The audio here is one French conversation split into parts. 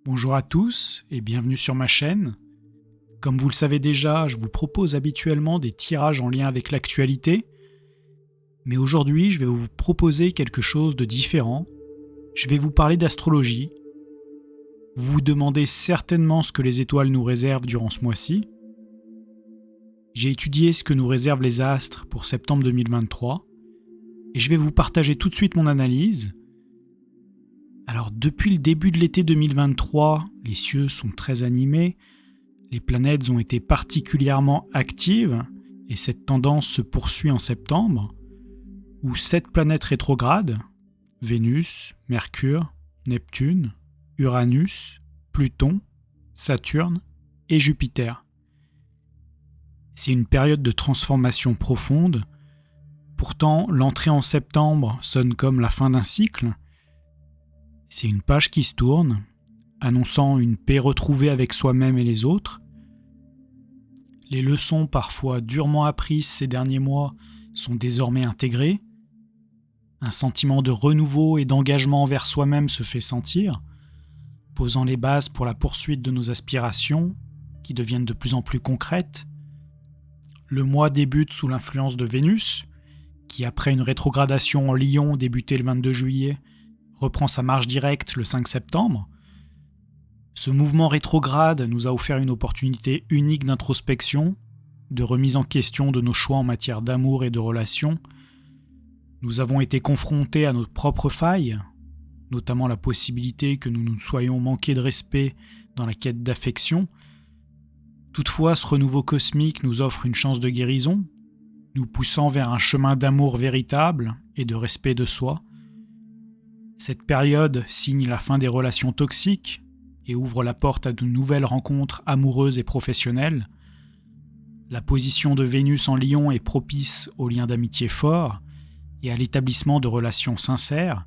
Bonjour à tous et bienvenue sur ma chaîne. Comme vous le savez déjà, je vous propose habituellement des tirages en lien avec l'actualité. Mais aujourd'hui, je vais vous proposer quelque chose de différent. Je vais vous parler d'astrologie. Vous vous demandez certainement ce que les étoiles nous réservent durant ce mois-ci. J'ai étudié ce que nous réservent les astres pour septembre 2023 et je vais vous partager tout de suite mon analyse. Alors depuis le début de l'été 2023, les cieux sont très animés, les planètes ont été particulièrement actives et cette tendance se poursuit en septembre, où 7 planètes rétrogrades, Vénus, Mercure, Neptune, Uranus, Pluton, Saturne et Jupiter. C'est une période de transformation profonde, pourtant l'entrée en septembre sonne comme la fin d'un cycle. C'est une page qui se tourne, annonçant une paix retrouvée avec soi-même et les autres. Les leçons parfois durement apprises ces derniers mois sont désormais intégrées. Un sentiment de renouveau et d'engagement envers soi-même se fait sentir, posant les bases pour la poursuite de nos aspirations, qui deviennent de plus en plus concrètes. Le mois débute sous l'influence de Vénus, qui après une rétrogradation en Lion débutée le 22 juillet, reprend sa marche directe le 5 septembre. Ce mouvement rétrograde nous a offert une opportunité unique d'introspection, de remise en question de nos choix en matière d'amour et de relations. Nous avons été confrontés à nos propres failles, notamment la possibilité que nous nous soyons manqués de respect dans la quête d'affection. Toutefois, ce renouveau cosmique nous offre une chance de guérison, nous poussant vers un chemin d'amour véritable et de respect de soi. Cette période signe la fin des relations toxiques et ouvre la porte à de nouvelles rencontres amoureuses et professionnelles. La position de Vénus en Lion est propice aux liens d'amitié forts et à l'établissement de relations sincères.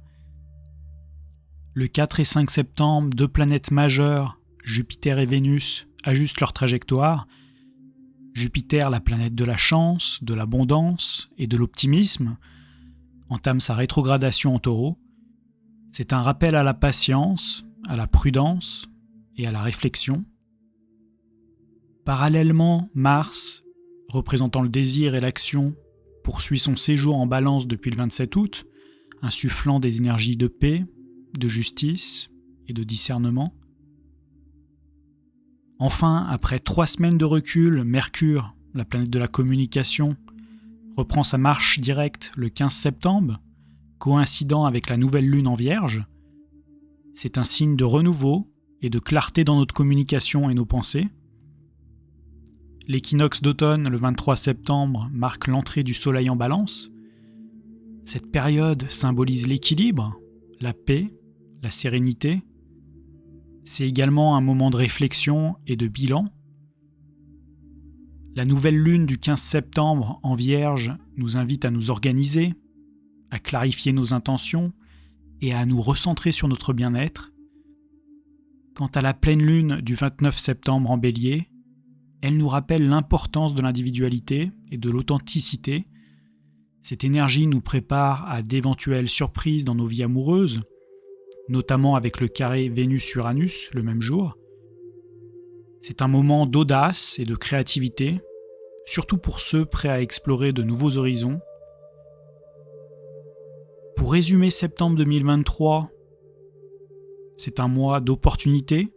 Le 4 et 5 septembre, 2 planètes majeures, Jupiter et Vénus, ajustent leur trajectoire. Jupiter, la planète de la chance, de l'abondance et de l'optimisme, entame sa rétrogradation en Taureau. C'est un rappel à la patience, à la prudence et à la réflexion. Parallèlement, Mars, représentant le désir et l'action, poursuit son séjour en Balance depuis le 27 août, insufflant des énergies de paix, de justice et de discernement. Enfin, après 3 semaines de recul, Mercure, la planète de la communication, reprend sa marche directe le 15 septembre, coïncidant avec la nouvelle lune en Vierge. C'est un signe de renouveau et de clarté dans notre communication et nos pensées. L'équinoxe d'automne, le 23 septembre, marque l'entrée du Soleil en Balance. Cette période symbolise l'équilibre, la paix, la sérénité. C'est également un moment de réflexion et de bilan. La nouvelle lune du 15 septembre en Vierge nous invite à nous organiser, à clarifier nos intentions et à nous recentrer sur notre bien-être. Quant à la pleine lune du 29 septembre en Bélier, elle nous rappelle l'importance de l'individualité et de l'authenticité. Cette énergie nous prépare à d'éventuelles surprises dans nos vies amoureuses, notamment avec le carré Vénus-Uranus le même jour. C'est un moment d'audace et de créativité, surtout pour ceux prêts à explorer de nouveaux horizons. Pour résumer septembre 2023, c'est un mois d'opportunités,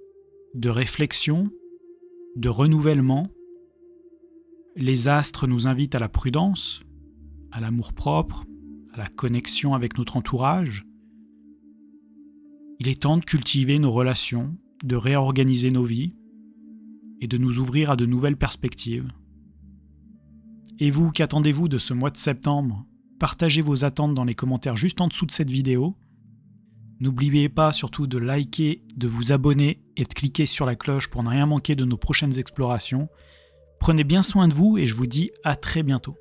de réflexion, de renouvellement. Les astres nous invitent à la prudence, à l'amour-propre, à la connexion avec notre entourage. Il est temps de cultiver nos relations, de réorganiser nos vies et de nous ouvrir à de nouvelles perspectives. Et vous, qu'attendez-vous de ce mois de septembre ? Partagez vos attentes dans les commentaires juste en dessous de cette vidéo. N'oubliez pas surtout de liker, de vous abonner et de cliquer sur la cloche pour ne rien manquer de nos prochaines explorations. Prenez bien soin de vous et je vous dis à très bientôt.